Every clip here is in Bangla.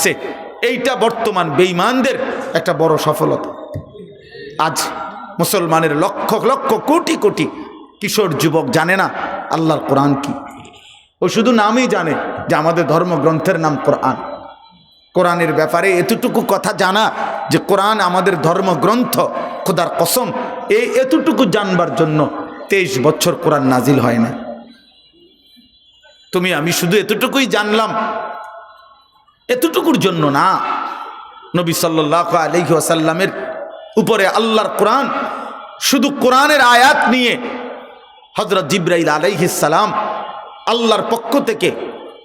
পারছে, এইটা বর্তমান বেঈমানদের একটা বড় সফলতা। আজ মুসলমানের লক্ষ লক্ষ কোটি কোটি কিশোর যুবক জানে না আল্লাহর কোরআন কি। ও শুধু নামই জানে যে আমাদের ধর্মগ্রন্থের নাম কোরআন। কোরআনের ব্যাপারে এতটুকু কথা জানা যে কোরআন আমাদের ধর্মগ্রন্থ, খোদার কসম এই এতটুকু জানবার জন্য 23 বছর কোরআন নাজিল হয় না। তুমি আমি শুধু এতটুকুই জানলাম, এতটুকুর জন্য না। নবী সাল্লাল্লাহু আলাইহি ওয়াসাল্লামের উপরে আল্লাহর কোরআন, শুধু কোরআনের আয়াত নিয়ে হযরত জিবরাইল আলাইহিস সালাম আল্লাহর পক্ষ থেকে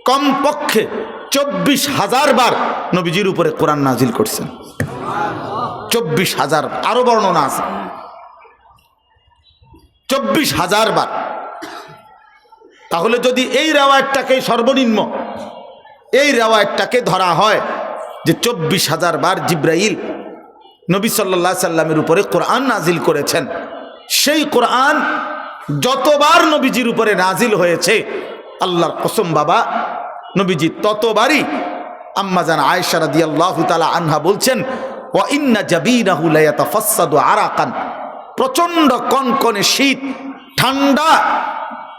কমপক্ষে 24,000 বার নবীজির উপরে কোরআন নাজিল করছেন। 24,000, আরো বর্ণনা আছে 24,000 বার। তাহলে যদি এই রেওয়ায়াতটাকে সর্বনিম্ন এই রেওয়ায়াতটাকে ধরা হয় যে 24,000 বার জিবরাইল নবী সাল্লাল্লাহু আলাইহি সাল্লামের উপরে কোরআন নাজিল করেছেন, সেই কোরআন যতবার নবীজির উপরে নাজিল হয়েছে আল্লাহর কসম বাবা, নবীজি ততবারই আম্মাজান আয়েশা রাদিয়াল্লাহু তাআলা আনহা বলছেন, ওয়া ইন্না জাবিনাহু লা ইয়াতাফাসসাদু আরাকান, প্রচণ্ড কনকনে শীত, ঠান্ডা,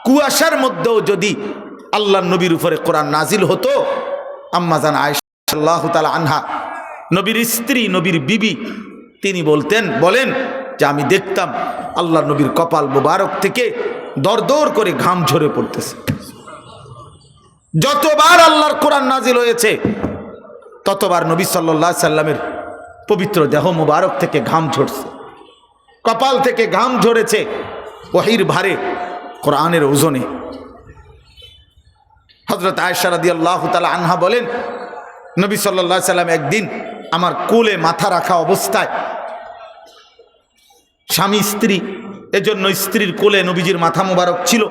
কুয়াশার মধ্যেও যদি আল্লাহর নবীর উপরে কোরআন নাজিল হতো, আম্মাজান আয়েশা রাদিয়াল্লাহু তাআলা আনহা নবীর স্ত্রী, নবীর বিবি, তিনি বলেন যে আমি দেখতাম আল্লাহর নবীর কপাল মোবারক থেকে দরদর করে ঘাম ঝরে পড়তেছে। যতবার আল্লাহর কোরআন নাজিল হয়েছে ততবার নবী সাল্লাল্লাহু আলাইহি সাল্লামের পবিত্র দেহ মোবারক থেকে ঘাম ঝরছে, কপাল থেকে ঘাম ঝরেছে ওহীর ভারে, কোরআনের ওজনে। হযরত আয়েশা রাদিয়াল্লাহু তাআলা আনহা বলেন, নবী সাল্লাল্লাহু আলাইহি সাল্লাম একদিন আমার কোলে মাথা রাখা অবস্থায়, স্বামী স্ত্রী, এজন্য স্ত্রীর কোলে নবীজির মাথা মোবারক ছিল,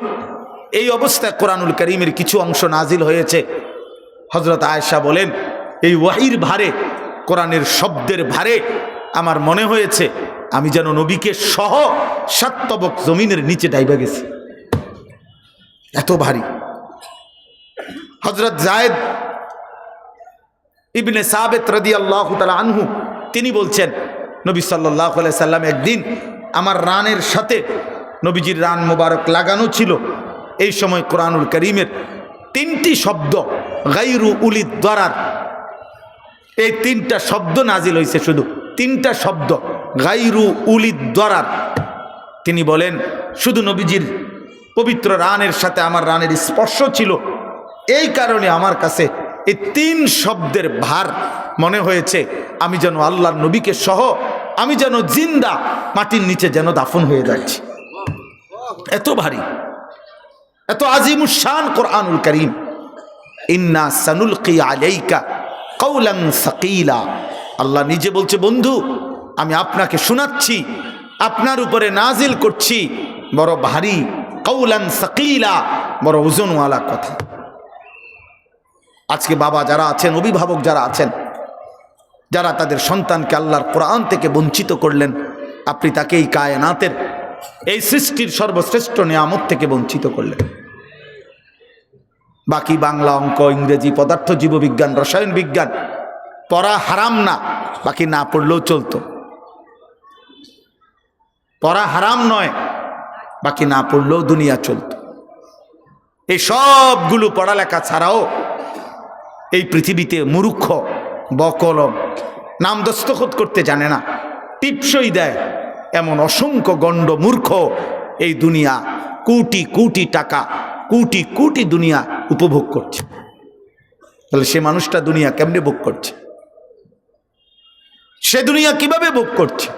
এই অবস্থায় কোরআনুল কারীমের কিছু অংশ নাজিল হয়েছে। হযরত আয়েশা বলেন, এই ওহীর ভারে, কোরআনের শব্দের ভারে আমার মনে হয়েছে আমি যেন নবীকে সহ 7 তবক জমিনের নিচে ডাইবা গেছি, এত ভারী। হযরত যায়েদ ইবনে সাবিত রাদিয়াল্লাহু তাআলা আনহু তিনি বলছেন, নবী সাল্লাল্লাহু আলাইহি সাল্লাম একদিন আমার রানের সাথে নবীজির রান মোবারক লাগানো ছিল, এই সময় কোরআনুল কারীমের 3টি শব্দ গায়রু উলিদ দারার, এই 3টা শব্দ নাজিল হয়েছে, শুধু 3টা শব্দ গায়রু উলিদ দারার। তিনি বলেন শুধু নবীজির পবিত্র রানের সাথে আমার রানের স্পর্শ ছিল, এই কারণে আমার কাছে এই 3 শব্দের ভার মনে হয়েছে আমি যেন আল্লাহর নবীকে সহ, আমি যেন জিন্দা মাটির নিচে যেন দাফন হয়ে যাচ্ছি, এত ভারী, এত আজিমুশ শান কোরআনুল কারীম। ইন্না সানুলকি আলাইকা কাওলান সাকিলা, আল্লাহ নিজে বলছে, বন্ধু আমি আপনাকে শোনাচ্ছি, আপনার উপরে নাজিল করছি বড় ভারী, কাওলান সাকিলা, বড় ওজনওয়ালা কথা। আজকে বাবা যারা আছেন, অভিভাবক যারা আছেন, যারা তাদের সন্তানকে আল্লাহর কোরআন থেকে বঞ্চিত করলেন, আপনি তাকে এই কায়নাতের, এই সৃষ্টির সর্বশ্রেষ্ঠ নিয়ামত থেকে বঞ্চিত করলেন। বাকি বাংলা, অঙ্ক, ইংরেজি, পদার্থ, জীববিজ্ঞান, রসায়ন বিজ্ঞান পড়া হারাম না, বাকি না পড়লেও চলতো। পড়া হারাম নয়, বাকি না পড়লেও দুনিয়া চলত। এই সবগুলো পড়ালেখা ছাড়াও এই পৃথিবীতে মূর্খ, বকলম, নাম দস্তখত করতে জানে না, টিপসই দেয় এমন অসংখ্য গণ্ড মূর্খ এই দুনিয়া কোটি কোটি টাকা, কোটি কোটি দুনিয়া উপভোগ করছে। তাহলে সে মানুষটা দুনিয়া কেমনে ভোগ করছে? সে দুনিয়া কিভাবে ভোগ করছে?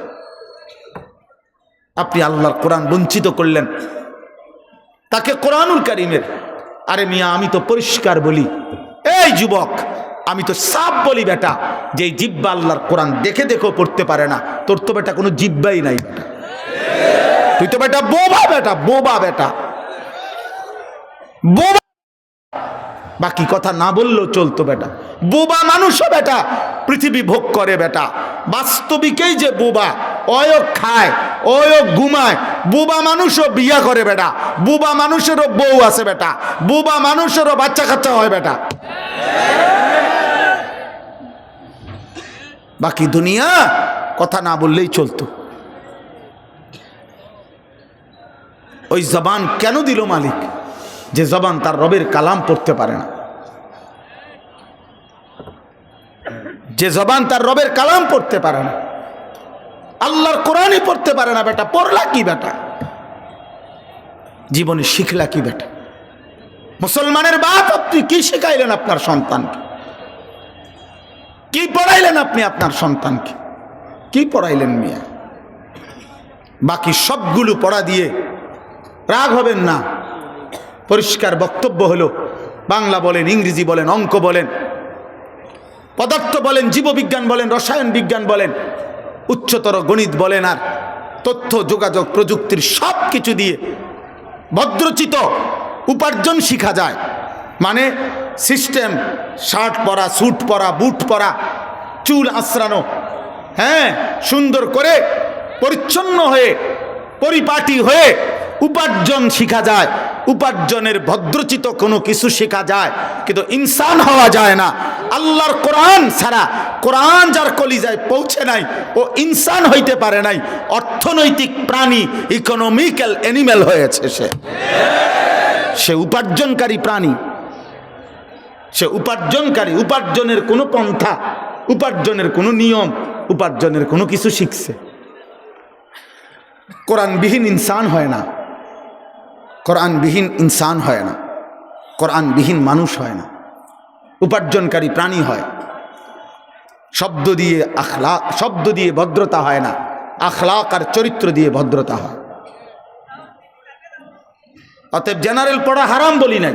আপনি আল্লাহর কোরআন বঞ্চিত করলেন, তাকে কোরআনুল কারীমের, আরে মিয়া আমি তো পরিষ্কার বলি, এই যুবক আমি তো সাফ বলি বেটা, যে জিব্বা আল্লাহর কোরআন দেখে দেখেও পড়তে পারে না, তোর তো বেটা কোনো জিব্বাই নাই, তুই তো বেটা বোবা, বেটা বোবা, বেটা বোবা। বাকি কথা না বললেও চলতো, বেটা বোবা মানুষও বেটা পৃথিবী ভোগ করে, বেটা বাস্তবিকেই যে বোবা, অয় খায়, অয় ঘুমায়, বোবা মানুষও বিয়া করে, বেটা বোবা মানুষেরও বউ আছে, বেটা বোবা মানুষেরও বাচ্চা কাচ্চা হয়, বেটা বাকি দুনিয়া কথা না বললেই চলতো। ওই জবান কেন দিল মালিক? যে জবান তার রবের কালাম পড়তে পারে না, যে জবান তার রবের কালাম পড়তে পারে না, আল্লাহর কোরআনই পড়তে পারে না। বেটা পড়লা কি? বেটা জীবনে শিখলা কি? বেটা মুসলমানের বাপ, আপনি কি শিখাইলেন আপনার সন্তানকে? কি পড়াইলেন আপনি আপনার সন্তানকে? কি পড়াইলেন মিয়া? বাকি সবগুলো পড়া দিয়ে রাগ হবেন না। পরিষ্কার বক্তব্য হলো, বাংলা বলেন, ইংরেজি বলেন, অঙ্ক বলেন, পদার্থ বলেন, জীববিজ্ঞান বলেন, রসায়ন বিজ্ঞান বলেন, উচ্চতর গণিত বলেন, আর তথ্য যোগাযোগ প্রযুক্তির সব কিছু দিয়ে ভদ্রচিত উপার্জন শিখা যায়। মানে সিস্টেম, শার্ট পরা, স্যুট পরা, বুট পরা, চুল আঁচড়ানো, হ্যাঁ, সুন্দর করে পরিচ্ছন্ন হয়ে পরিপাটি হয়ে উপার্জন শিখা যায়। উপার্জনের ভদ্রচিত কোনো কিছু শেখা যায়, কিন্তু ইনসান হওয়া যায় না। আল্লাহর কোরআন ছাড়া, কোরআন যার কলিজায় পৌঁছে নাই, ও ইনসান হইতে পারে নাই, অর্থনৈতিক প্রাণী, ইকোনমিক্যাল অ্যানিম্যাল হয়েছে। সে উপার্জনকারী প্রাণী, সে উপার্জনকারী। উপার্জনের কোনো পন্থা, উপার্জনের কোনো নিয়ম, উপার্জনের কোনো কিছু শিখছে। কোরআনবিহীন ইনসান হয় না, কোরআনবিহীন ইনসান হয় না, কোরআনবিহীন মানুষ হয় না, উপার্জনকারী প্রাণী হয়। শব্দ দিয়ে আখলাক, শব্দ দিয়ে ভদ্রতা হয় না, আখলাক আর চরিত্র দিয়ে ভদ্রতা হয়। অতএব জেনারেল পড়া হারাম বলি নাই,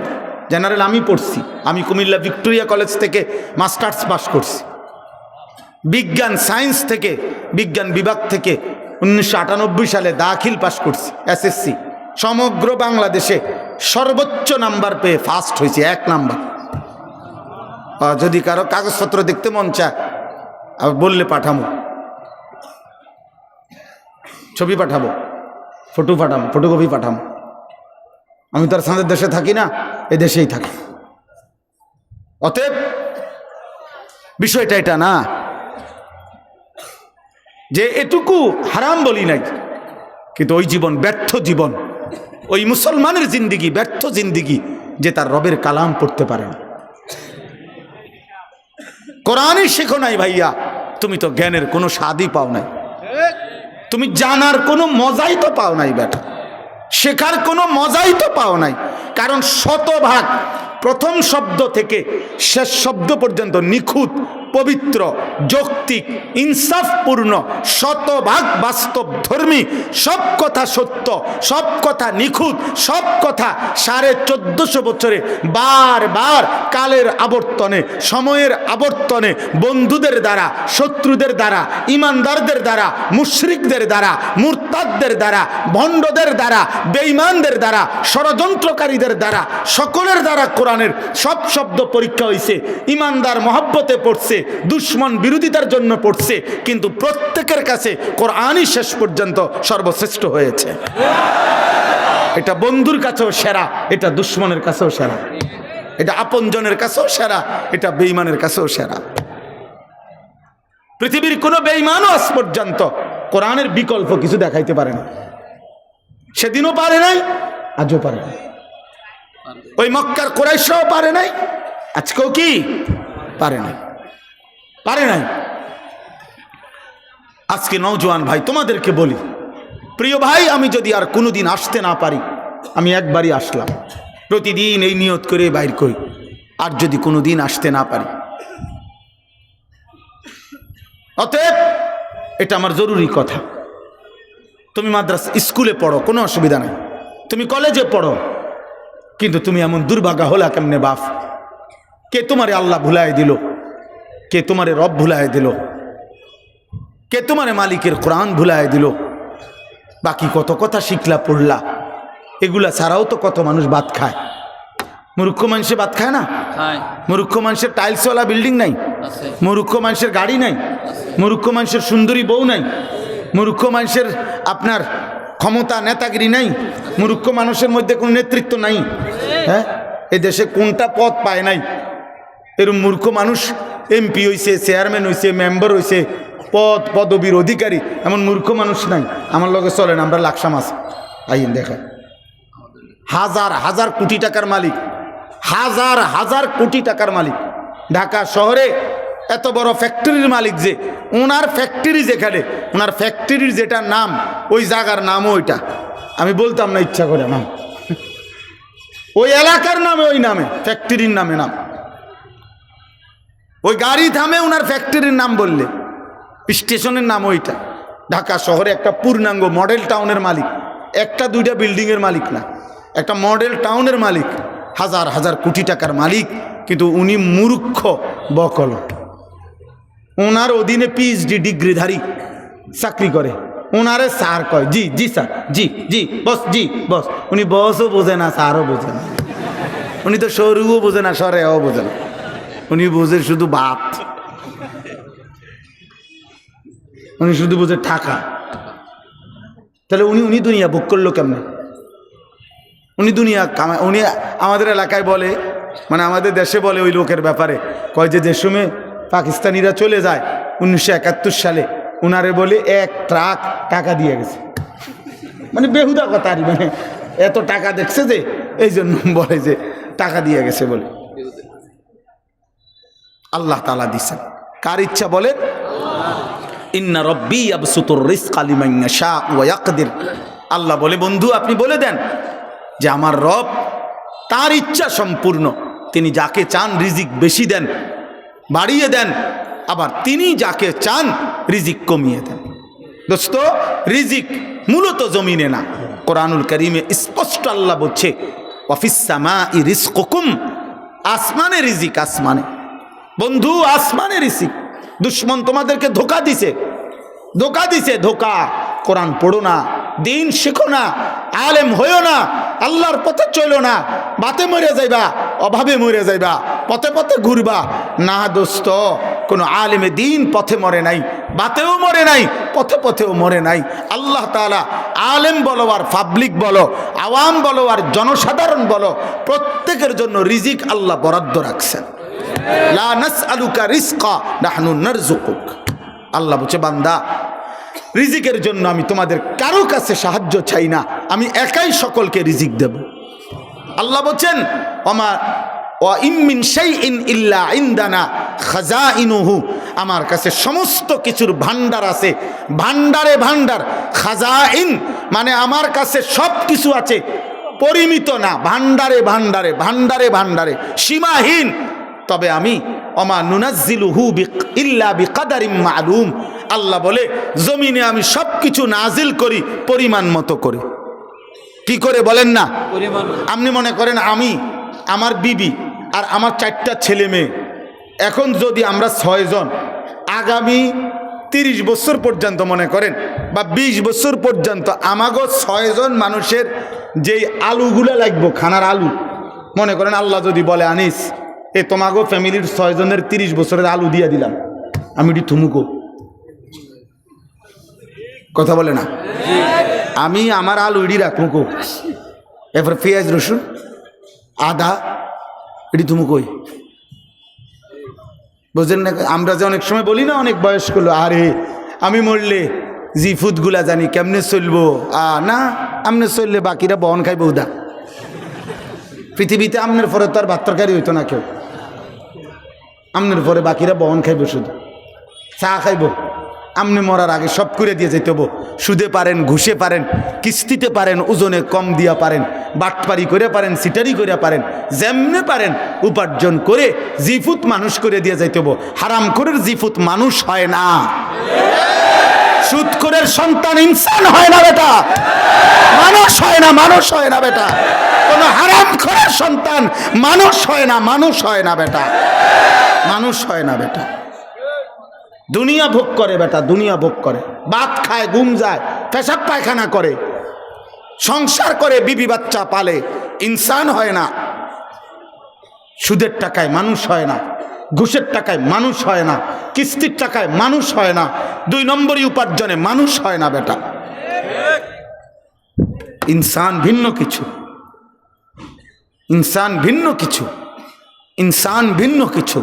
জেনারেল আমি পড়ছি। আমি কুমিল্লা ভিক্টোরিয়া কলেজ থেকে মাস্টার্স পাস করছি, বিজ্ঞান সায়েন্স থেকে, বিজ্ঞান বিভাগ থেকে 1998 সালে দাখিল পাস করছি, এসএসসি। সমগ্র বাংলাদেশে সর্বোচ্চ নাম্বার পেয়ে ফার্স্ট হয়েছে, 1 নাম্বার। যদি কারো কাগজপত্র দেখতে মন চায় বললে পাঠাবো, ছবি পাঠাবো, ফটো পাঠাবো, ফটোকপি পাঠাবো। আমি তো আর সাঁদের দেশে থাকি না, এ দেশেই থাকি। অতএব বিষয়টা এটা না যে এটুকু হারাম বলি নাই, কিন্তু ওই জীবন ব্যর্থ জীবন, ওই মুসলমানের জিন্দিগি ব্যর্থ জিন্দিগি, যে তার রবের কালাম পড়তে পারে না। কোরআনই শেখো নাই ভাইয়া, তুমি তো জ্ঞানের কোনো স্বাদই পাও নাই, তুমি জানার কোনো মজাই তো পাও নাই বেটা, শেখার কোনো মজাই তো পাও নাই। কারণ শতভাগ প্রথম শব্দ থেকে শেষ শব্দ পর্যন্ত নিখুঁত, পবিত্র, যৌক্তিক, ইনসাফপূর্ণ, শতভাগ বাস্তব ধর্মী, সব কথা সত্য, সব কথা নিখুঁত, সব কথা 1450 বছরে বারবার কালের আবর্তনে, সময়ের আবর্তনে, বন্ধুদের দ্বারা, শত্রুদের দ্বারা, ইমানদারদের দ্বারা, মুশরিকদের দ্বারা, মুরতাদদের দ্বারা, ভণ্ডদের দ্বারা, বেঈমানদের দ্বারা, ষড়যন্ত্রকারীদের দ্বারা, সকলের দ্বারা কোরআনের সব শব্দ পরীক্ষা হয়েছে। ইমানদার মহব্বতে পড়ছে, দুশ্মন বিরোধিতার জন্য পড়ছে, কিন্তু প্রত্যেকের কাছে কোরআনই শেষ পর্যন্ত সর্বশ্রেষ্ঠ হয়েছে। এটা বন্ধুর কাছেও সেরা, এটা দুশ্মনের কাছেও সেরা, এটা আপনজনের কাছেও সেরা, এটা বেঈমানের কাছেও সেরা। পৃথিবীর কোনো বেঈমানও আজ পর্যন্ত কোরআনের বিকল্প কিছু দেখাইতে পারে না। সেদিনও পারে নাই, আজও পারে না। ওই মক্কার কুরাইশরাও পারে নাই, আজকেও কি পারে নাই, পারে নাই। আজকে নওজোয়ান ভাই তোমাদেরকে বলি, প্রিয় ভাই, আমি যদি আর কোনোদিন আসতে না পারি, আমি একবারই আসলাম, প্রতিদিন এই নিয়ত করে বাইর করি, আর যদি কোনোদিন আসতে না পারি, অতএব এটা আমার জরুরি কথা। তুমি মাদ্রাসা স্কুলে পড়ো, কোনো অসুবিধা নাই, তুমি কলেজে পড়ো, কিন্তু তুমি এমন দুর্ভাগা হলা কেমনে বাপ? কে তোমারে আল্লাহ ভুলাই দিল? কে তোমারে রব ভুলাই দিল? কে তোমারে মালিকের কোরআন ভুলাই দিল? বাকি কত কথা শিখলা, পড়লা, এগুলা ছাড়াও তো কত মানুষ ভাত খায়। মূর্খ মানুষে ভাত খায় না? মূর্খ মানুষের টাইলসওয়ালা বিল্ডিং নাই, মূর্খ মানুষের গাড়ি নাই, মূর্খ মানুষের সুন্দরী বউ নাই, মূর্খ মানুষের আপনার ক্ষমতা নেতাগিরি নাই, মূর্খ মানুষের মধ্যে কোনো নেতৃত্ব নাই। হ্যাঁ, এ দেশে কোনটা পদ পায় নাই? এরকম মূর্খ মানুষ এমপি হয়েছে, চেয়ারম্যান হয়েছে, মেম্বার হয়েছে, পদবীর অধিকারী, এমন মূর্খ মানুষ নাই আমার লগে চলেন, আমরা লাকসাম আছি, আইন দেখা হাজার হাজার কোটি টাকার মালিক, হাজার হাজার কোটি টাকার মালিক, ঢাকা শহরে এত বড় ফ্যাক্টরির মালিক, যে ওনার ফ্যাক্টরি যেখানে, ওনার ফ্যাক্টরির যেটা নাম, ওই জায়গার নামও ওইটা, আমি বলতাম না ইচ্ছা করে নাম, ওই এলাকার নামে, ওই নামে ফ্যাক্টরির নামে নাম, ওই গাড়ি থামে ওনার ফ্যাক্টরির নাম বললে, স্টেশনের নাম ওইটা। ঢাকা শহরে একটা পূর্ণাঙ্গ মডেল টাউনের মালিক, একটা দুইটা বিল্ডিংয়ের মালিক না, একটা মডেল টাউনের মালিক, হাজার হাজার কোটি টাকার মালিক, কিন্তু উনি মূর্খ বকল। ওনার অধীনে পিএইচডি ডিগ্রিধারী চাকরি করে, ওনারে স্যার কয়, জি জি স্যার, জি জি বস, জি বস। উনি বসও বোঝে না, স্যারও বোঝে না, উনি তো সরুও বোঝে না, সরেও বোঝে না, উনি বোঝে শুধু ভাত, উনি শুধু বোঝে টাকা। তাহলে উনি দুনিয়া ভোগ করলো কেমনে? উনি দুনিয়া কামায়। উনি আমাদের এলাকায় বলে, মানে আমাদের দেশে বলে ওই লোকের ব্যাপারে, কয় যে সময় পাকিস্তানিরা চলে যায় 1971 সালে, উনারে বলে 1 ট্রাক টাকা দিয়ে গেছে, মানে বেহুদা কথা, আর মানে এত টাকা দেখছে যে এই জন্য বলে যে টাকা দিয়ে গেছে বলে। আল্লাহ তাআলা দিচ্ছেন, কার ইচ্ছা বলে, ইন্না রব্বি ইয়াবসুতুর রিজকা লিমান ইয়াশা ওয়া ইয়াকদির। আল্লাহ বলে, বন্ধু আপনি বলে দেন যে আমার রব, তার ইচ্ছা সম্পূর্ণ, তিনি যাকে চান রিজিক বেশি দেন, বাড়িয়ে দেন, আবার তিনি যাকে চান রিজিক কমিয়ে দেন। দোস্ত, রিজিক মূলত জমিনে না, কোরআনুল কারীমে স্পষ্ট আল্লাহ বলছে, ওয়াফিস সামাই রিজকুকুম, আসমানে রিজিক, আসমানে। বন্ধু, আসমানে রিজিক। দুশ্মন তোমাদেরকে ধোঁকা দিছে, ধোঁকা দিছে, ধোঁকা। কোরআন পড়ো না, দিন শেখো না, আলেম হইও না, আল্লাহর পথে চলো না, বাতে মরে যাইবা, অভাবে মরে যাইবা, পথে পথে ঘুরবা না। দোস্ত, কোনো আলেমে দিন পথে মরে নাই, বাতেও মরে নাই, পথে পথেও মরে নাই। আল্লাহ তাআলা আলেম বলো আর পাবলিক বলো, আওয়াম বলো আর জনসাধারণ বলো, প্রত্যেকের জন্য রিজিক আল্লাহ বরাদ্দ রাখছেন। লা নাসআলুকা রিজকা নাহনু নারযুকুক। আল্লাহ বলছে, বান্দা, রিজিকের জন্য আমি তোমাদের কারো কাছে সাহায্য চাই না, আমি একাই সকলকে রিজিক দেব। আল্লাহ বলছেন, ওয়া ইম মিন শাইইন ইল্লা ইনদানা খাজাইনুহু, আমার কাছে সমস্ত কিছুর ভান্ডার আছে, ভান্ডারে ভান্ডার। খাজাইন মানে আমার কাছে সব কিছু আছে, পরিমিত না, ভান্ডারে ভান্ডারে, ভান্ডারে ভান্ডারে, সীমাহীন। তবে আমি ওমা নুনাজ্জিলুহু ইল্লা বিকাদারিম মালুম, আল্লাহ বলে জমিনে আমি সব কিছু নাজিল করি পরিমাণ মতো করে। কি করে বলেন না? আপনি মনে করেন আমি, আমার বিবি আর আমার 4টা ছেলে মেয়ে, এখন যদি আমরা 6 জন আগামী 30 বছর পর্যন্ত মনে করেন, বা 20 বছর পর্যন্ত আমাগো 6 জন মানুষের যেই আলুগুলো লাগবো, খানার আলু, মনে করেন আল্লাহ যদি বলে, আনিস এ তোমাগো ফ্যামিলির 6 জনের 30 বছরের আলু দিয়ে দিলাম, আমি এটি থুমুকো, কথা বলে না, আমি আমার আলু এটি রাখবো, এরপর পেঁয়াজ রসুন আদা এটি থুমুকোই, বুঝলেন না? আমরা যে অনেক সময় বলি না, অনেক বয়স্ক লোক, আরে আমি মরলে জি ফুডগুলা জানি কেমনে চলবো, না আমনে চললে বাকিরা বহন খাইব উদা। পৃথিবীতে আমনের পরে তো আর ভাত তরকারি হইতো না কেউ, আমনের পরে বাকিরা বহন খাইব, শুধু চা খাইব। আমনে মরার আগে সব করে দিয়ে যেতে হবো, সুদে পারেন, ঘুষে পারেন, কিস্তিতে পারেন, ওজনে কম দিয়া পারেন, বাটপারি করে পারেন, সিটারি করে পারেন, যেমনে পারেন উপার্জন করে জিফুত মানুষ করে দিয়ে যাইতে হবো। হারাম করে জিফুত মানুষ হয় না, সুদখোরের সন্তান ইনসান হয় না বেটা, মানুষ হয় না, মানুষ হয় না বেটা। কোন হারামখোরের সন্তান মানুষ হয় না, মানুষ হয় না বেটা, মানুষ হয় না বেটা। দুনিয়া ভোগ করে বেটা, দুনিয়া ভোগ করে, ভাত খায়, ঘুম যায়, পেশাব পায়খানা করে, সংসার করে, বিবি বাচ্চা পালে, ইনসান হয় না। সুদের টাকায় মানুষ হয় না, ঘুষের টাকায় মানুষ হয় না, কিস্তির টাকায় মানুষ হয় না, 2 নম্বরই উপার্জনে মানুষ হয় না বেটা। ইনসান ভিন্ন কিছু, ইনসান ভিন্ন কিছু, ইনসান ভিন্ন কিছু।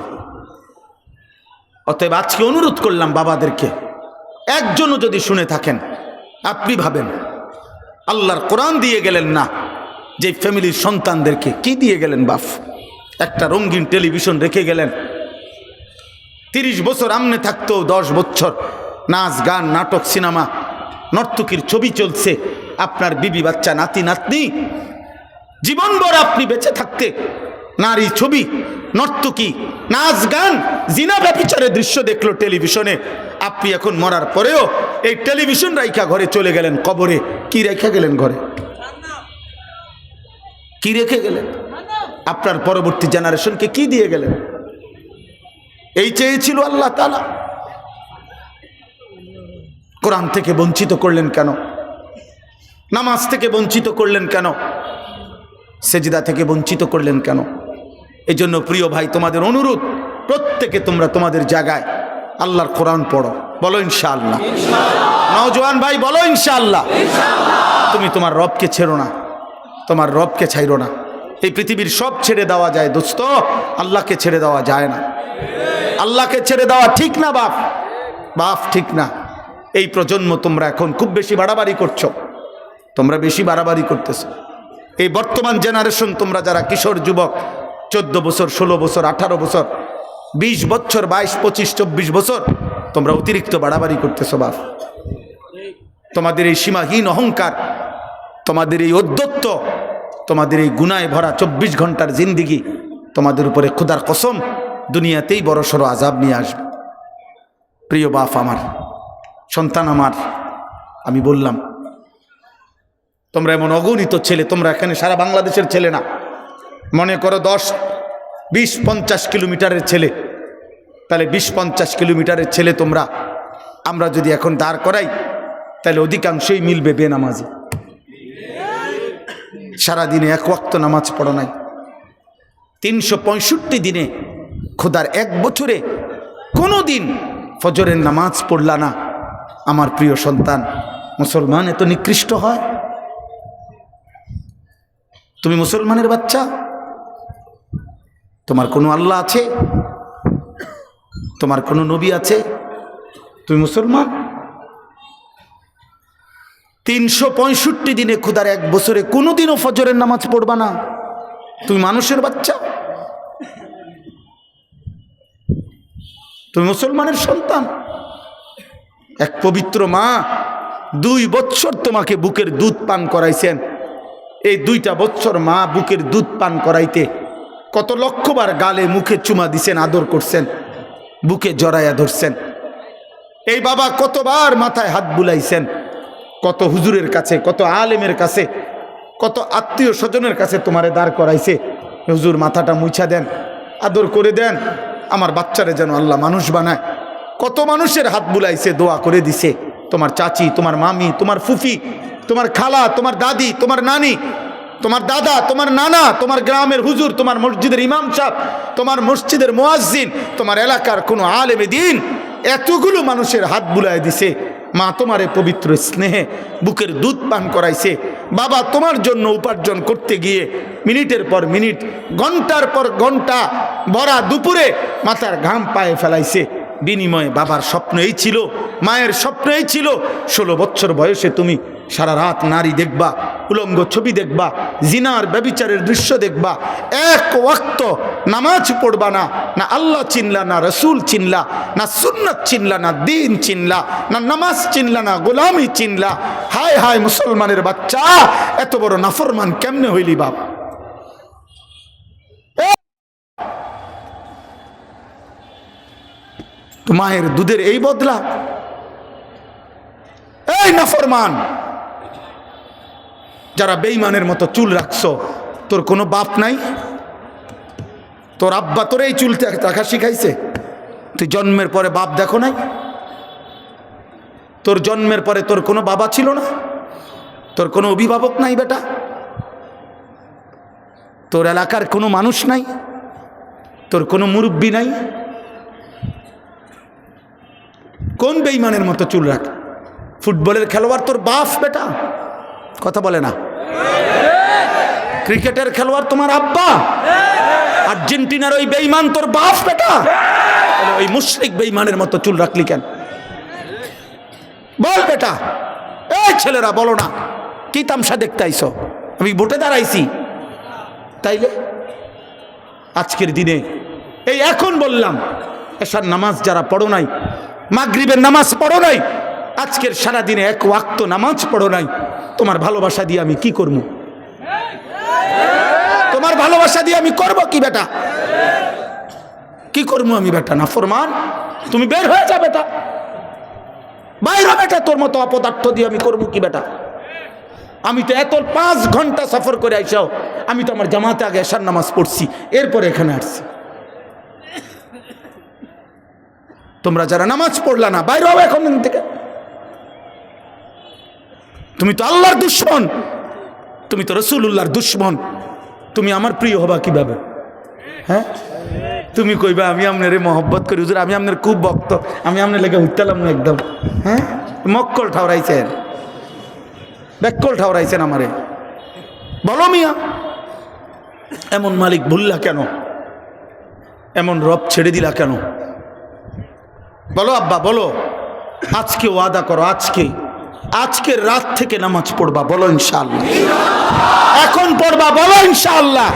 অতএব আজকে অনুরোধ করলাম বাবাদেরকে, একজনও যদি শুনে থাকেন, আপনি ভাবেন আল্লাহর কোরআন দিয়ে গেলেন না, যে ফ্যামিলির সন্তানদেরকে কি দিয়ে গেলেন? বাপ একটা রঙিন টেলিভিশন রেখে গেলেন। 30 বছর আমনে থাকতো, 10 বছর নাচ গান নাটক সিনেমা নর্তকীর ছবি চলছে, আপনার বিবি বাচ্চা নাতি নাতনি জীবনভর আপনি বেঁচে থাকতে নারী ছবি নর্তকী নাচ গান জিনা ব্যভিচারের দৃশ্য দেখলো টেলিভিশনে। আপনি এখন মরার পরেও এই টেলিভিশন রাইখা ঘরে চলে গেলেন কবরে। কি রেখে গেলেন ঘরে? কি রেখে গেলেন? আপনার পরবর্তী জেনারেশনকে কি দিয়ে গেলেন? এই চেয়েছিল আল্লাহ তাআলা। কোরআন থেকে বঞ্চিত করলেন কেন? নামাজ থেকে বঞ্চিত করলেন কেন? সেজদা থেকে বঞ্চিত করলেন কেন? এই জন্য প্রিয় ভাই, তোমাদের অনুরোধ, প্রত্যেকে তোমরা তোমাদের জায়গায় আল্লাহর কোরআন পড়ো। বলো ইনশাআল্লাহ। নওজোয়ান ভাই বলো ইনশাআল্লাহ। তুমি তোমার রবকে ছেড়ো না, তোমার রবকে ছাইরো না। এই পৃথিবীর সব ছেড়ে দেওয়া যায় দোস্ত, আল্লাহকে ছেড়ে দেওয়া যায় না। আল্লাহকে ছেড়ে দেওয়া ঠিক না বাপ, বাপ ঠিক না। এই প্রজন্ম তোমরা এখন খুব বেশি বাড়াবাড়ি করছো, তোমরা বেশি বাড়াবাড়ি করতেছো। এই বর্তমান জেনারেশন, তোমরা যারা কিশোর যুবক, 14 বছর 16 বছর 18 বছর 20 বছর 22 25 24 বছর, তোমরা অতিরিক্ত বাড়াবাড়ি করতেছো বাপ। তোমাদের এই সীমাহীন অহংকার, তোমাদের এই ঔদ্ধত্য, তোমাদের এই গুনায় ভরা 24 ঘন্টার জিন্দিগি, তোমাদের উপরে খোদার কসম দুনিয়াতেই বড়সড় আযাব নিয়ে আসবে। প্রিয় বাপ আমার, সন্তান আমার, আমি বললাম তোমরা এমন অগণিত ছেলে, তোমরা এখানে সারা বাংলাদেশের ছেলে না, মনে করো 10 20 50 কিলোমিটারের ছেলে, তাহলে 20 50 কিলোমিটারের ছেলে তোমরা, আমরা যদি এখন দাঁড় করাই তাহলে অধিকাংশই মিলবে বেনামাজি। সারাদিনে এক ওয়াক্ত নামাজ পড়ো নাই, 365 দিনে খোদার 1 বছরে কোনো দিন ফজরের নামাজ পড়লা না। আমার প্রিয় সন্তান, মুসলমান এত নিকৃষ্ট হয়? তুমি মুসলমানের বাচ্চা, তোমার কোনো আল্লাহ আছে? তোমার কোনো নবী আছে? তুমি মুসলমান? 365 দিনে খোদার 1 বছরে কোনোদিনও ফজরের নামাজ পড়বা না? তুমি মানুষের বাচ্চা? তুমি মুসলমানের সন্তান? এক পবিত্র মা 2 বছর তোমাকে বুকের দুধ পান করাইছেন। এই 2টা বছর মা বুকের দুধ পান করাইতে কত লক্ষবার গালে মুখে চুমা দিছেন, আদর করছেন, বুকে জড়াইয়া ধরছেন। এই বাবা কতবার মাথায় হাত বুলাইছেন, কত হুজুরের কাছে, কত আলেমের কাছে, কত আত্মীয় স্বজনের কাছে তোমারে দাঁড় করাইছে, হুজুর মাথাটা মুছা দেন, আদর করে দেন, আমার বাচ্চারে যেন আল্লাহ মানুষ বানায়। কত মানুষের হাত বুলাইছে, দোয়া করে দিছে, তোমার চাচি, তোমার মামি, তোমার ফুফি, তোমার খালা, তোমার দাদি, তোমার নানি, তোমার দাদা, তোমার নানা, তোমার গ্রামের হুজুর, তোমার মসজিদের ইমাম সাহেব, তোমার মসজিদের মুয়াজ্জিন, তোমার এলাকার কোনো আলেমে দিন, এতগুলো মানুষের হাত বুলাই দিছে। মা তোমারে পবিত্র স্নেহে বুকের দুধ পান করাইছে। বাবা তোমার জন্য উপার্জন করতে গিয়ে মিনিটের পর মিনিট, ঘন্টার পর ঘন্টা, ভরা দুপুরে মাথার ঘাম পায়ে ফেলাইছে। বিনিময়ে বাবার স্বপ্ন এই ছিল, মায়ের স্বপ্ন এই ছিল, 16 বছর বয়সে তুমি সারা রাত নারী দেখবা, উলঙ্গ ছবি দেখবা, জিনার ব্যভিচারের দৃশ্য দেখবা, 1 ওয়াক্ত নামাজ পড়বা না, না আল্লাহ চিনলা, না রসুল চিনলা, না সুন্নাত চিনলা, না দিন চিনলা, না নামাজ চিনলা, না গোলামি চিনলা। হায় হায় মুসলমানের বাচ্চা, এত বড় নাফরমান কেমনে হইলি বাপ? মায়ের দুধের এই বদলা? এই নাফরমান, যারা বেঈমানের মতো চুল রাখছো, তোর কোনো বাপ নাই? তোর আব্বা তোর এই চুল রাখা শিখাইছে? তুই জন্মের পরে বাপ দেখো নাই? তোর জন্মের পরে তোর কোনো বাবা ছিল না? তোর কোনো অভিভাবক নাই বেটা? তোর এলাকার কোনো মানুষ নাই? তোর কোনো মুরব্বি নাই? কোন বেঈমানের মতো চুল রাখ? ফুটবলের খেলোয়াড় তোর বাপ বেটা? কথা বলে না। ক্রিকেটের খেলোয়াড় তোমার আব্বা? আর্জেন্টিনার ওই বেঈমান তোর বাপ বেটা? তাহলে ওই মুশরিক বেঈমানের মতো চুল রাখলি কেন? বল বেটা, এই ছেলেরা বলো না, কি তামসা দেখতে আইছো? আমি ভোটে দাঁড়াইছি তাইলে? আজকের দিনে এই এখন বললাম, এশার নামাজ যারা পড়ো নাই, মাগরিবের নামাজ পড়ো নাই, আজকের সারা দিনে এক ওয়াক্ত নামাজ পড়ো নাই, তোমার ভালোবাসা দিয়ে আমি কি করব? তোমার ভালোবাসা দিয়ে আমি করব কি বেটা? কি করবো আমি বেটা? না ফরমান, তুমি বের হয়ে যা বেটা, বাইরে বেটা, তোর মতো অপদার্থ দিয়ে আমি করবো কি বেটা? আমি তো এত 5 ঘন্টা সফর করে আইসাও, আমি তো আমার জামাতে আগে এশার নামাজ পড়ছি, এরপরে এখানে আসছি। তোমরা যারা নামাজ পড়লা না, বাইরে হও এখন থেকে। তুমি তো আল্লাহর দুশমন, তুমি তো রাসূলুল্লাহর দুশমন, তুমি আমার প্রিয় হবা কিভাবে? হ্যাঁ, তুমি কইবা আমি আপনারে মহব্বত করি হুজুর, আমি আপনার খুব ভক্ত, আমি আপনার লেগে উঠতালাম না একদম। হ্যাঁ, মক্কল ঠাউরাইছেন, ব্যাককল ঠাউরাইছেন আমারে। বলো মিয়া, এমন মালিক ভুললা কেন? এমন রব ছেড়ে দিলা কেন? বলো আব্বা, বলো। আজকে ওয়াদা করো, আজকের রাত থেকে নামাজ পড়বা, বলো ইনশাআল্লাহ। এখন পড়বা, বলো ইনশাআল্লাহ।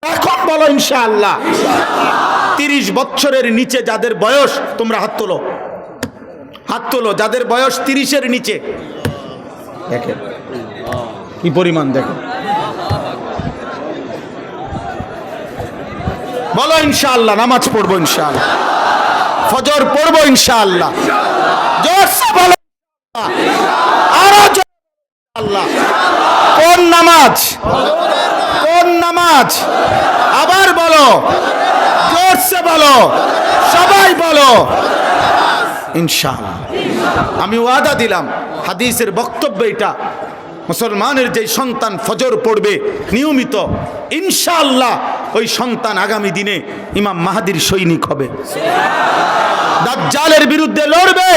এখন বলো ইনশাআল্লাহ। 30 বছরের নিচে যাদের বয়স, তোমরা হাত তোলো, হাত তোলো, যাদের বয়স 30-এর নিচে। দেখেন কি পরিমাণ, দেখেন। বলো ইনশাআল্লাহ, নামাজ পড়বো ইনশাআল্লাহ, ফজর পড়বো ইনশাআল্লাহ। জোরসে বলো আরো আল্লাহ। কোন নামাজ? কোন নামাজ? আবার বলো, জোরসে বলো, সবাই বলো ইনশাআল্লাহ। আমি ওয়াদা দিলাম, হাদিসের বক্তব্য এটা, মুসলমানের যে সন্তান ফজর পড়বে নিয়মিত, ইনশাআল্লাহ ওই সন্তান আগামী দিনে ইমাম মাহাদির সৈনিক হবে, দাজ্জালের বিরুদ্ধে লড়বে,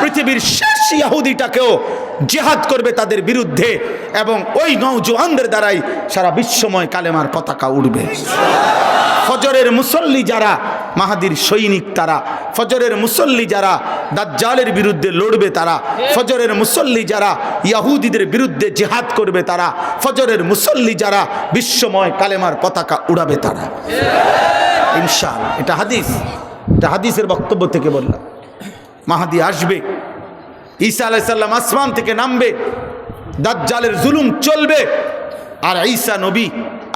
পৃথিবীর শেষ ইহুদিটাকেও জিহাদ করবে তাদের বিরুদ্ধে, এবং ওই নওজোয়ানদের দ্বারাই সারা বিশ্বময় কালেমার পতাকা উঠবে। ফজরের মুসল্লি যারা মাহাদির সৈনিক, তারা ফজরের মুসল্লি যারা দাজ্জালের বিরুদ্ধে লড়বে, তারা ফজরের মুসল্লি যারা ইহুদিদের বিরুদ্ধে জিহাদ করবে, তারা ফজরের মুসল্লি যারা বিশ্বময় কালেমার পতাকা উড়াবে, তারা ইনশাআল্লাহ। এটা হাদিস, এটা হাদিসের বক্তব্য থেকে বললাম। মাহাদি আসবে, ঈসা আলাইহিস সালাম আসমান থেকে নামবে, দাজ্জালের জুলুম চলবে, আর ঈসা নবী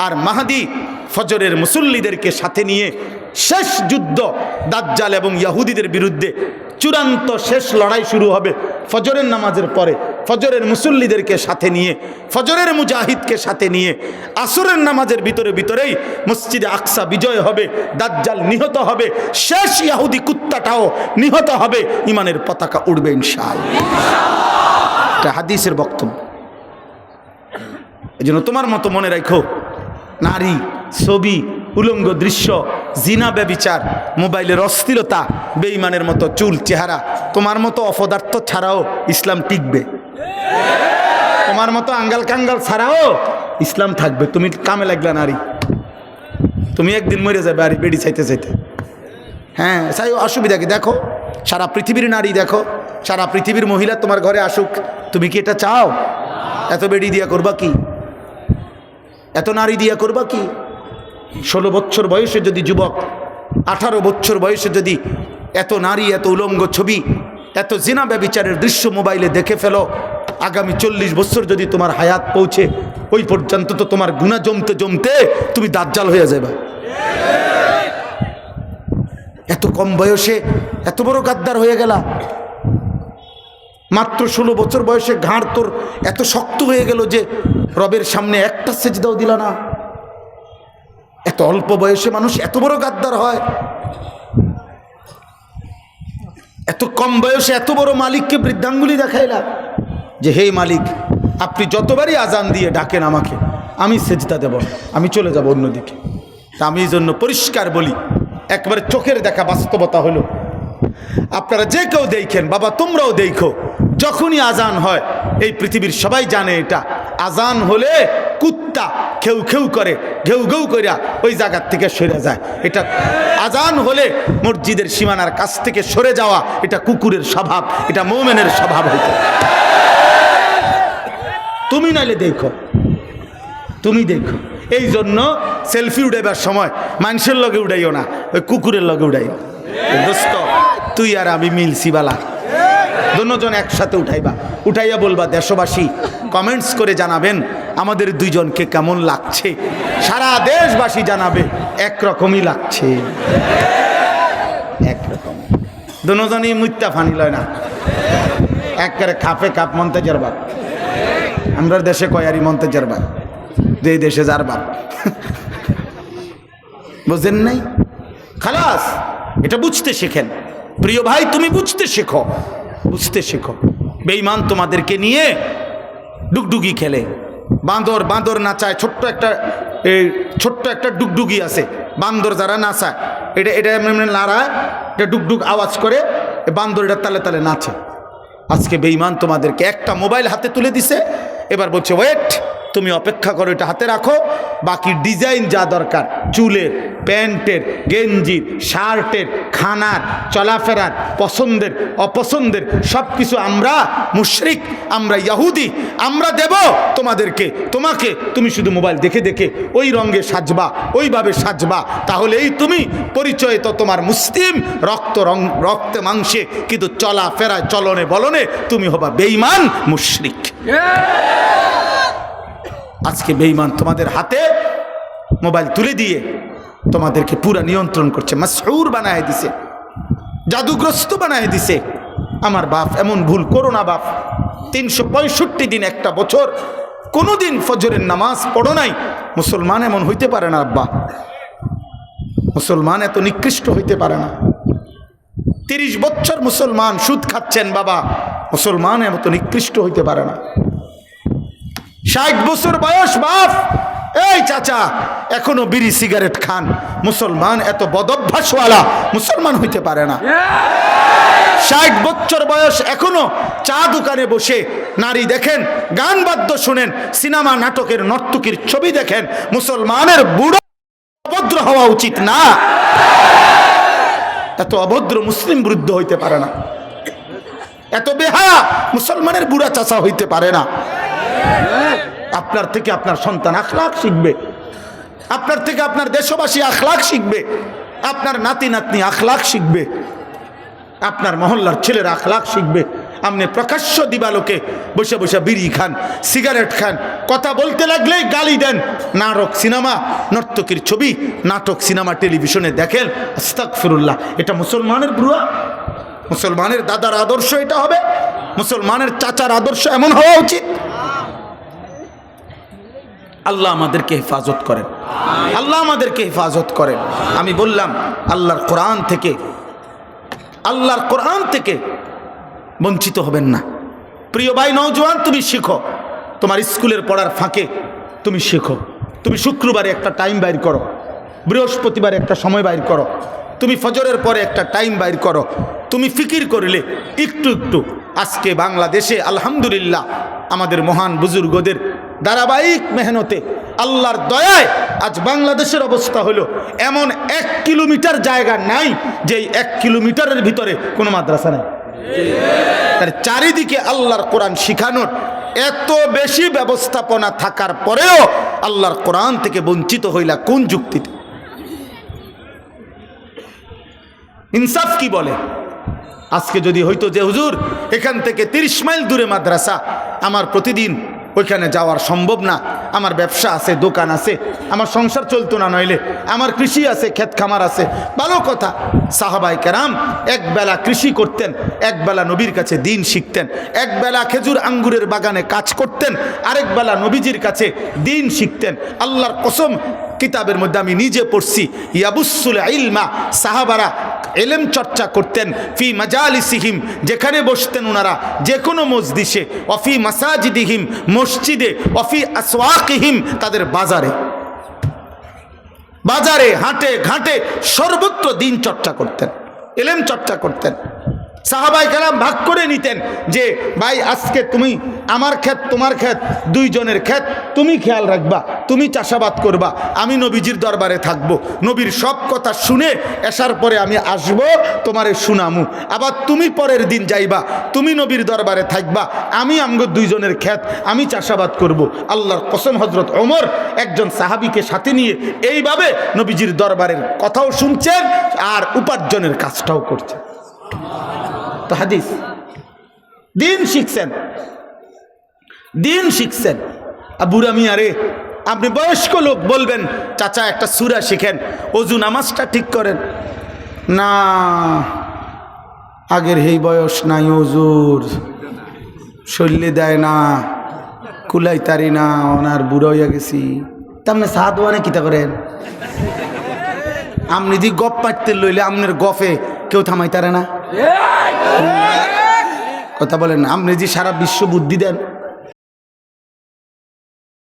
আর মাহাদি ফজরের মুসল্লিদেরকে সাথে নিয়ে শেষ যুদ্ধ দাজ্জাল এবং ইহুদিদের বিরুদ্ধে চূড়ান্ত শেষ লড়াই শুরু হবে ফজরের নামাজের পরে। ফজরের মুসল্লিদেরকে সাথে নিয়ে, ফজরের মুজাহিদকে সাথে নিয়ে আসরের নামাজের ভিতরেই মসজিদে আকসা বিজয় হবে, দাজ্জাল নিহত হবে, শেষ ইহুদি কুত্তাটাও নিহত হবে, ইমানের পতাকা উড়বে ইনশাআল্লাহ। এটা হাদিসের বক্তব্য। এই জন্য তোমার মতো মনে রাখো, নারী, ছবি, উলঙ্গ দৃশ্য, জিনা, ব্যভিচার, মোবাইলের অস্থিরতা, বেঈমানের মতো চুল, চেহারা, তোমার মতো অপদার্থ ছাড়াও ইসলাম টিকবে, তোমার মতো আঙ্গাল কাঙ্গাল ছাড়াও ইসলাম থাকবে। তুমি কামে লাগলা নারী, তুমি একদিন মরে যাবে আর বেড়ি চাইতে চাইতে। হ্যাঁ, চাই, অসুবিধা কি? দেখো সারা পৃথিবীর নারী, দেখো সারা পৃথিবীর মহিলা তোমার ঘরে আসুক, তুমি কি এটা চাও? এত বেড়ি দিয়া করবা কি? এত নারী দিয়া করবা কি? 16 বছর বয়সে যদি যুবক, 18 বছর বয়সে যদি এত নারী, এত উলঙ্গ ছবি, এত জিনা ব্যভিচারের দৃশ্য মোবাইলে দেখে ফেলো, আগামী 40 বছর যদি তোমার হায়াত পৌঁছে, ওই পর্যন্ত তো তোমার গুনাহ জমতে জমতে তুমি দাজ্জাল হয়ে যাবে। এত কম বয়সে এত বড় গাদ্দার হয়ে গেলা। মাত্র 16 বছর বয়সে ঘাড় তোর এত শক্ত হয়ে গেল যে রবের সামনে একটা সেজদাও দিলা না। এত অল্প বয়সে মানুষ এত বড় গাদ্দার হয়। এত কম বয়সে এত বড় মালিককে বৃদ্ধাঙ্গুলি দেখাইলা যে হে মালিক, আপনি যতবারই আজান দিয়ে ডাকেন আমাকে, আমি সেজদা দেব, আমি চলে যাব অন্যদিকে। তা আমি এই জন্য পরিষ্কার বলি, একবারে চোখের দেখা বাস্তবতা হলো, আপনারা যে কেউ দেখেন, বাবা তোমরাও দেখো, যখনই আজান হয় এই পৃথিবীর সবাই জানে এটা আজান হলে কুত্তা খেউ খেউ করে, ঘেউ ঘেউ কইরা ওই জায়গার থেকে সরে যায়। এটা আজান হলে মসজিদের সীমানার কাছ থেকে সরে যাওয়া, এটা কুকুরের স্বভাব, এটা মুমিনের স্বভাব হইতে। তুমি নাইলে দেখো, তুমি দেখো। এই জন্য সেলফি উঠাইবার সময় মানুষের লগে উঠাইও না, ওই কুকুরের লগে উঠাই। দোস্ত তুই আর আমি মিলছি বালা, দুজন একসাথে উঠাইবা, উঠাইয়া বলবা দেশবাসী কমেন্টস করে জানাবেন আমাদের দুইজনকে কেমন লাগছে। সারা দেশবাসী জানাবে একরকমই লাগছে, একরকম। দুজনই মুত্তা ফানি লয় না, একেবারে খাপে কাপ মন্তেজের বাপ। আমরা দেশে কয়ারি মন্তেজের বাপ, যে দেশে যার বাপ, বুঝেন নাই? খালাস, এটা বুঝতে শেখেন প্রিয় ভাই, তুমি বুঝতে শেখো, বুঝতে শেখো। বেঈমান তোমাদেরকে নিয়ে ডুগডুগি খেলে, বাঁদর বাঁদর নাচায়। ছোট্ট একটা ডুগডুগি আছে, বান্দর যারা নাচায়, এটা এটা এমনি নাড়ায়, এটা ডুগডুগ আওয়াজ করে, বান্দর এটা তালে তালে নাচে। আজকে বেঈমান তোমাদেরকে একটা মোবাইল হাতে তুলে দিছে, এবার বলছে ওয়েট, তুমি অপেক্ষা করো, এটা হাতে রাখো, বাকি ডিজাইন যা দরকার, চুলের, প্যান্টের, গেঞ্জির, শার্টের, খানার, চলাফেরার, পছন্দের অপছন্দের সব কিছু আমরা মুশরিক, আমরা ইহুদি, আমরা দেব তোমাদেরকে। তোমাকে তুমি শুধু মোবাইল দেখে দেখে ওই রঙে সাজবা, ওইভাবে সাজবা, তাহলেই তুমি পরিচয় তো তোমার মুসলিম, রক্তে মাংসে, কিন্তু চলাফেরায় চলনে বলনে তুমি হবা বেঈমান মুশরিক। আজকে বেঈমান তোমাদের হাতে মোবাইল তুলে দিয়ে তোমাদেরকে পুরা নিয়ন্ত্রণ করছে, মাসহুর বানায় দিছে, জাদুগ্রস্ত বানায় দিছে। আমার বাপ, এমন ভুল করো না বাপ। 365 দিন, একটা বছর কোনোদিন ফজরের নামাজ পড়ো নাই, মুসলমান এমন হইতে পারে না আব্বা, মুসলমান এত নিকৃষ্ট হইতে পারে না। 30 বছর মুসলমান সুদ খাচ্ছেন বাবা, মুসলমান এত নিকৃষ্ট হইতে পারে না। 60 বছর বয়স বাপ, এই চাচা এখনো বিড়ি সিগারেট খান, মুসলমান এত বদভ্যাসওয়ালা মুসলমান হইতে পারে না। 60 বছর বয়স এখনো চা দোকানে বসে নারী দেখেন, গান বাদ্য শুনেন, সিনেমা নাটকের নর্তকীর ছবি দেখেন, মুসলমানের বুড়ো অভদ্র হওয়া উচিত না। এত অভদ্র মুসলিম বৃদ্ধ হইতে পারে না, এত বেহায়া মুসলমানের বুড়া চাচা হইতে পারে না। আপনার থেকে আপনার সন্তান আখলাক শিখবে, আপনার থেকে আপনার দেশবাসী আখলাক শিখবে, আপনার নাতি নাতনি আখলাক শিখবে, আপনার মহল্লার ছেলেরা আখলাক শিখবে। আপনি প্রকাশ্য দিবালোকে বসে বসে বিড়ি খান, সিগারেট খান, কথা বলতে লাগলেই গালি দেন, নাটক সিনেমা নর্তকীর ছবি, নাটক সিনেমা টেলিভিশনে দেখেন, আস্তাগফিরুল্লাহ। এটা মুসলমানের বুড়া, মুসলমানের দাদার আদর্শ এটা হবে, মুসলমানের চাচার আদর্শ এমন হওয়া উচিত। আল্লাহ আমাদেরকে হেফাজত করেন, আল্লাহ আমাদেরকে হেফাজত করেন। আমি বললাম আল্লাহর কোরআন থেকে বঞ্চিত হবেন না। প্রিয় ভাই নওজোয়ান, তুমি শিখো, তোমার স্কুলের পড়ার ফাঁকে তুমি শিখো। তুমি শুক্রবারে একটা টাইম বাইর করো, বৃহস্পতিবারে একটা সময় বাইর করো, তুমি ফজরের পরে একটা টাইম বাইর করো, তুমি ফিকির করলে একটু একটু। আজকে বাংলাদেশে আলহামদুলিল্লাহ আমাদের মহান বুজুর্গদের ধারাবাহিক মেহনতে আল্লাহর দয়ায় আজ বাংলাদেশের অবস্থা হলো এমন 1 কিলোমিটার জায়গা নাই যে 1 কিলোমিটারের ভিতরে কোনো মাদ্রাসা নাই। তার চারিদিকে আল্লাহর কোরআন শিখানোর এত বেশি ব্যবস্থাপনা থাকার পরেও আল্লাহর কোরআন থেকে বঞ্চিত হইলা কোন যুক্তিতে? ইনসাফ কি বলে? আজকে যদি হইতো যে হুজুর এখান থেকে 30 মাইল দূরে মাদ্রাসা, আমার প্রতিদিন ওইখানে যাওয়ার সম্ভব না, আমার ব্যবসা আছে, দোকান আছে, আমার সংসার চলতো না, নইলে আমার কৃষি আছে, ক্ষেত খামার আছে, ভালো কথা। সাহাবায়ে কেরাম একবেলা কৃষি করতেন, একবেলা নবীর কাছে দিন শিখতেন, একবেলা খেজুর আঙ্গুরের বাগানে কাজ করতেন, আরেক বেলা নবীজির কাছে দিন শিখতেন। আল্লাহর কসম, কিতাবের মধ্যে আমি নিজে পড়ছি, ইয়াবুসুল ইলমা, সাহাবারা এলেম চর্চা করতেন ফি মাজালিসিহিম, যেখানে বসতেন ওনারা, যে কোনো মজলিসে, ওয়াফি মাসাজিদিহিম, মসজিদে, ওয়াফি আসওয়াকিহিম, তাদের বাজারে বাজারে, হাটে ঘাটে, সর্বত্র দিন চর্চা করতেন, এলেম চর্চা করতেন। সাহাবায়ে কেরাম ভাগ করে নিতেন যে ভাই আজকে তুমি আমার ক্ষেত তোমার ক্ষেত দুইজনের ক্ষেত তুমি খেয়াল রাখবা, তুমি চাষাবাদ করবা, আমি নবীজির দরবারে থাকব, নবীর সব কথা শুনে আসার পরে আমি আসব তোমারে শুনামু, আবার তুমি পরের দিন যাইবা, তুমি নবীর দরবারে থাকবা, আমি আমগো দুইজনের ক্ষেত আমি চাষাবাদ করব। আল্লাহর কসম হযরত ওমর একজন সাহাবীকে সাথে নিয়ে এইভাবে নবীজির দরবারের কথাও শুনছেন আর উপার্জনের কাজটাও করছেন। তো হাদিস দিন শিখছেন, দিন শিখছেন। বুড়া মিয়া রে, আপনি বয়স্ক লোক বলবেন চাচা একটা সূরা শিখেন, ওযু নামাজটা ঠিক করেন না, আগের এই বয়স নাই, ওজুর শরীরে দেয় না, কুলাই তারি না, ওনার বুড়া হইয়া গেছি। তামনে সাদ ওয়ানে কিতা করেন, আপনি যদি গপ পাইতে লইলে আপনার গফে কেউ থামাই তারে না, কথা বলেন। আপনি যে সারা বিশ্ব বুদ্ধি দেন,